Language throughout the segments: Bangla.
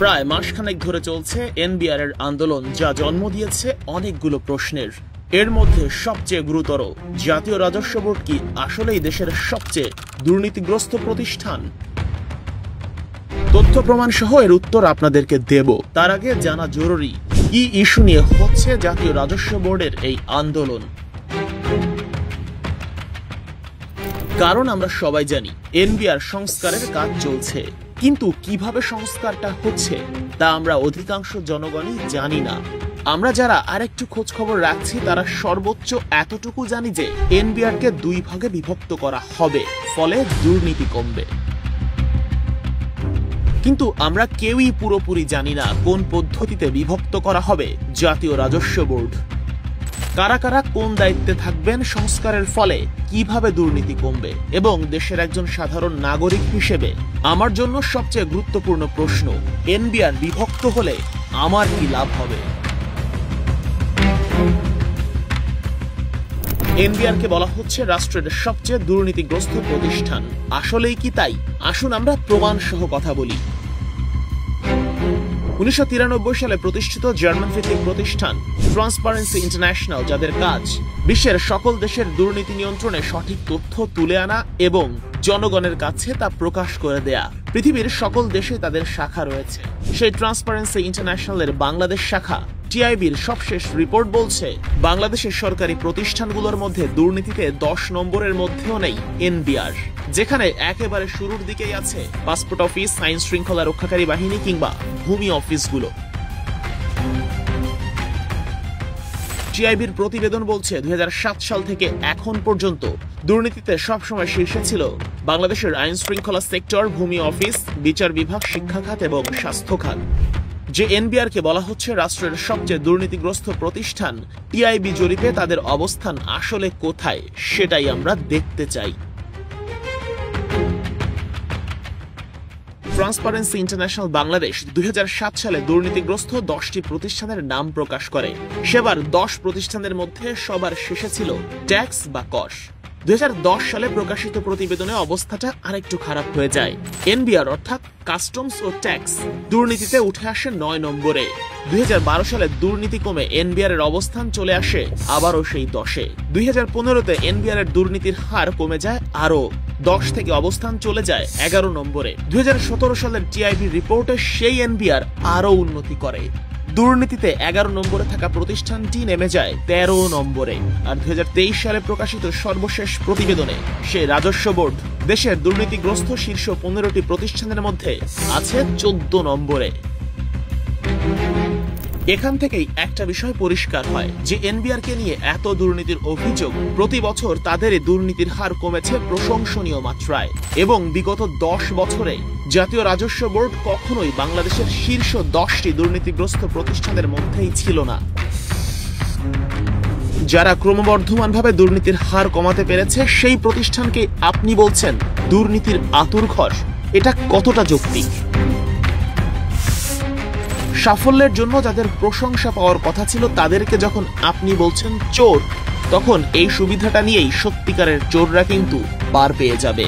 প্রায় মাসখানেক ধরে চলছে এনবিআর এর আন্দোলন, যা জন্ম দিয়েছে অনেকগুলো প্রশ্নের। এর মধ্যে সবচেয়ে গুরুতর, জাতীয় রাজস্ব বোর্ড কি আসলেই দেশের সবচেয়ে দুর্নীতিগ্রস্ত প্রতিষ্ঠান? তথ্য প্রমাণ সহ এর উত্তর আপনাদেরকে দেব। তার আগে জানা জরুরি, কি ইস্যু নিয়ে হচ্ছে জাতীয় রাজস্ব বোর্ডের এই আন্দোলন। কারণ আমরা সবাই জানি এনবিআর সংস্কারের কাজ চলছে, কিন্তু কিভাবে সংস্কারটা হচ্ছে তা আমরা অধিকাংশ জনগণই জানি না। আমরা যারা আরেকটু খোঁজ খবর রাখছি তারা সর্বোচ্চ এতটুকু জানি যে এনবিআর কে দুই ভাগে বিভক্ত করা হবে, ফলে দুর্নীতি কমবে। কিন্তু আমরা কেউই পুরোপুরি জানি না কোন পদ্ধতিতে বিভক্ত করা হবে জাতীয় রাজস্ব বোর্ড, কারা কারা কোন দায়িত্বে থাকবেন সংস্কারের ফলে কিভাবে দুর্নীতি কমবে। এবং দেশের একজন সাধারণ নাগরিক হিসেবে আমার জন্য সবচেয়ে গুরুত্বপূর্ণ প্রশ্ন, এনবিআর বিভক্ত হলে আমার কি লাভ হবে? এনবিআর কে বলা হচ্ছে রাষ্ট্রের সবচেয়ে দুর্নীতিগ্রস্ত প্রতিষ্ঠান। আসলেই কি তাই? আসুন আমরা প্রমাণ সহ কথা বলি। 1993 সালে প্রতিষ্ঠিত জার্মান ভিত্তিক প্রতিষ্ঠান ট্রান্সপারেন্সি ইন্টারন্যাশনাল, যাদের কাজ বিশ্বের সকল দেশের দুর্নীতি নিয়ন্ত্রণে সঠিক তথ্য তুলে আনা এবং জনগণের কাছে তা প্রকাশ করে দেয়া। পৃথিবীর সকল দেশে তাদের শাখা রয়েছে। সেই ট্রান্সপারেন্সি ইন্টারন্যাশনালের বাংলাদেশ শাখা টিআইবির সবশেষ রিপোর্ট বলছে বাংলাদেশের সরকারি প্রতিষ্ঠানগুলোর মধ্যে দুর্নীতিতে 10 নম্বরের মধ্যেও নেই এনবিআর, যেখানে একেবারে শুরুর দিকেই আছে পাসপোর্ট অফিস, আইন শৃঙ্খলা রক্ষাকারী বাহিনী কিংবা ভূমি অফিসগুলো। টিআইবির প্রতিবেদন বলছে 2007 সাল থেকে এখন পর্যন্ত দুর্নীতিতে সবসময় শীর্ষে ছিল বাংলাদেশের আইন শৃঙ্খলা সেক্টর, ভূমি অফিস, বিচার বিভাগ, শিক্ষা খাত এবং স্বাস্থ্য খাত। যে এনবিআর কে বলা হচ্ছে রাষ্ট্রের সবচেয়ে দুর্নীতিগ্রস্ত প্রতিষ্ঠান, টিআইবি জরিপে তাদের অবস্থান আসলে কোথায় সেটাই আমরা দেখতে চাই। ট্রান্সপারেন্সি ইন্টারন্যাশনাল বাংলাদেশ 2007 সালে দুর্নীতিগ্রস্ত 10টি প্রতিষ্ঠানের নাম প্রকাশ করে। সেবার 10 প্রতিষ্ঠানের মধ্যে সবার শেষে ছিল ট্যাক্স বা কর। 2010 সালে প্রকাশিত প্রতিবেদনে অবস্থাটা আরেকটু খারাপ হয়ে যায়। এনবিআর অর্থাৎ কাস্টমস ও ট্যাক্স দুর্নীতিতে উঠে আসে 9 নম্বরে। 2012 সালে দুর্নীতি কমে এনবিআর এর অবস্থান চলে আসে আবারও সেই 10-এ। 2015-তে এনবিআর এর দুর্নীতির হার কমে যায় আরও 10 থেকে অবস্থান চলে যায় 11 নম্বরে। 2017 সালের টিআইবি রিপোর্টে সেই এনবিআর আরও উন্নতি করে। দুর্নীতিতে 11 নম্বরে থাকা প্রতিষ্ঠানটি নেমে যায় 13 নম্বরে। আর 2023 সালে প্রকাশিত সর্বশেষ প্রতিবেদনে সেই রাজস্ব বোর্ড দেশের দুর্নীতিগ্রস্ত শীর্ষ 15টি প্রতিষ্ঠানের মধ্যে আছে 14 নম্বরে। এখান থেকেই একটা বিষয় পরিষ্কার হয় যে এনবিআর কে নিয়ে এত দুর্নীতির অভিযোগ, প্রতি বছর তাদের দুর্নীতির হার কমেছে প্রশংসনীয় মাত্রায়। এবং বিগত 10 বছরে জাতীয় রাজস্ব বোর্ড কখনোই বাংলাদেশের শীর্ষ 10টি দুর্নীতিগ্রস্ত প্রতিষ্ঠানের মধ্যেই ছিল না। যারা ক্রমবর্ধমানভাবে দুর্নীতির হার কমাতে পেরেছে সেই প্রতিষ্ঠানকে আপনি বলছেন দুর্নীতির আঁতুড়ঘর, এটা কতটা যৌক্তিক? সাফল্যের জন্য যাদের প্রশংসা পাওয়ার কথা ছিল তাদেরকে যখন আপনি বলছেন চোর, তখন এই সুবিধাটা নিয়েই সত্যিকারের চোররা কিন্তু পার পেয়ে যাবে।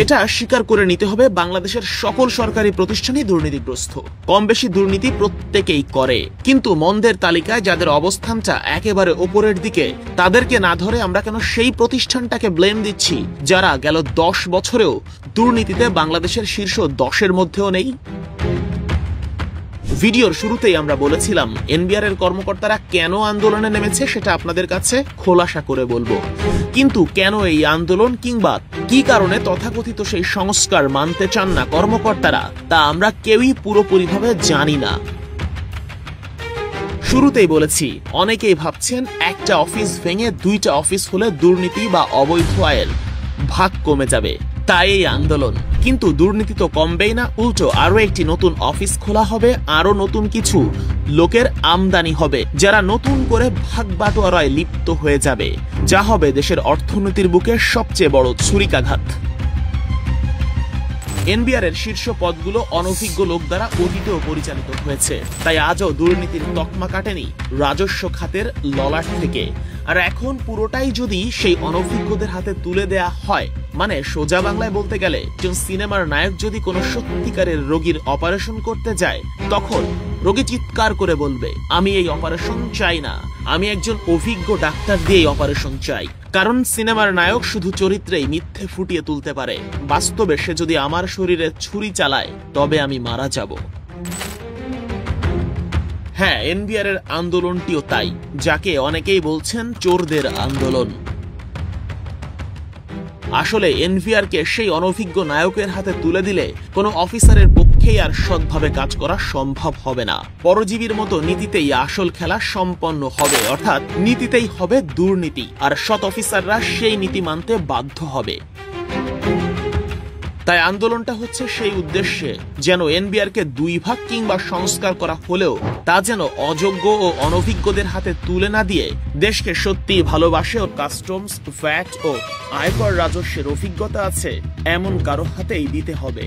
এটা স্বীকার করে নিতে হবে, বাংলাদেশের সকল সরকারি প্রতিষ্ঠানই দুর্নীতিগ্রস্ত। কম বেশি দুর্নীতি প্রত্যেকেই করে, কিন্তু মন্দের তালিকায় যাদের অবস্থানটা একেবারে ওপরের দিকে তাদেরকে না ধরে আমরা কেন সেই প্রতিষ্ঠানটাকে ব্লেম দিচ্ছি যারা গেল 10 বছরেও দুর্নীতিতে বাংলাদেশের শীর্ষ 10-এর মধ্যেও নেই? ভিডিওর শুরুতেই আমরা বলেছিলাম এনবিআর এর কর্মকর্তারা কেন আন্দোলনে নেমেছে সেটা আপনাদের কাছে খোলাসা করে বলবো, কিন্তু কেন এই আন্দোলন কিংবা কি কারণে তথাকথিত সেই সংস্কার মানতে চান না কর্মকর্তারা তা আমরা কেউই পুরোপুরিভাবে জানি না। শুরুতেই বলেছি, অনেকেই ভাবছেন একটা অফিস ভেঙে 2টা অফিস হলে দুর্নীতি বা অবৈধ আয়ের ভাগ কমে যাবে, তাই এই আন্দোলন। কিন্তু দুর্নীতি তো কমবেই না, উল্টো আরো একটি নতুন অফিস খোলা হবে, আরো নতুন কিছু লোকের আমদানি হবে যারা নতুন করে ভাগ বাটোয়ারায় লিপ্ত হয়ে যাবে, যা হবে দেশের অর্থনীতির বুকে সবচেয়ে বড় ছুরিকাঘাত। এনবিআর এর শীর্ষ পদগুলো অনভিজ্ঞ লোক দ্বারা অতীতেও পরিচালিত হয়েছে, তাই আজও দুর্নীতির তকমা কাটেনি রাজস্ব খাতের ললাট থেকে। আর এখন পুরোটাই যদি সেই অনভিজ্ঞদের হাতে তুলে দেয়া হয়, মানে সোজা বাংলায় বলতে গেলে একজন সিনেমার নায়ক যদি কোনো সত্যিকারের রোগীর অপারেশন করতে যায়, তখন রোগী চিৎকার করে বলবে, আমি এই অপারেশন চাই না, আমি একজন অভিজ্ঞ ডাক্তার দিয়ে এই অপারেশন চাই। কারণ সিনেমার নায়ক শুধু চরিত্রেই মিথ্যে ফুটিয়ে তুলতে পারে, বাস্তবে সে যদি আমার শরীরে ছুরি চালায় তবে আমি মারা যাব। হ্যাঁ, এনবিআর এর আন্দোলনটিও তাই, যাকে অনেকেই বলছেন চোরদের আন্দোলন। আসলে এনবিআর কে সেই অনভিজ্ঞ নায়কের হাতে তুলে দিলে কোনো অফিসারের পক্ষেই আর সৎভাবে কাজ করা সম্ভব হবে না। পরজীবীর মতো নীতিতেই আসল খেলা সম্পন্ন হবে, অর্থাৎ নীতিতেই হবে দুর্নীতি, আর সৎ অফিসাররা সেই নীতি মানতে বাধ্য হবে। তাই আন্দোলনটা হচ্ছে সেই উদ্দেশ্যে যেন এনবিআর কে দুই ভাগ কিংবা সংস্কার করা হলেও তা যেন অযোগ্য ও অনভিজ্ঞদের হাতে তুলে না দিয়ে দেশকে সত্যি ভালোবাসে ও কাস্টমস, ভ্যাট ও আয়কর রাজস্বের অভিজ্ঞতা আছে এমন কারো হাতেই দিতে হবে।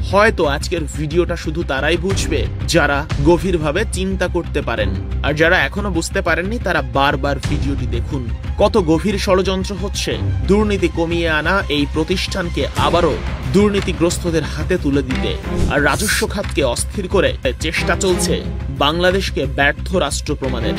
হয়তো আজকের ভিডিওটা শুধু তারাই বুঝবে যারা গভীরভাবে চিন্তা করতে পারেন, আর যারা এখনো বুঝতে পারেননি তারা বারবার ভিডিওটি দেখুন। কত গভীর ষড়যন্ত্র হচ্ছে দুর্নীতি কমিয়ে আনা এই প্রতিষ্ঠানকে আবারও দুর্নীতিগ্রস্তদের হাতে তুলে দিতে, আর রাজস্ব খাতকে অস্থির করে চেষ্টা চলছে বাংলাদেশকে ব্যর্থ রাষ্ট্র প্রমাণের।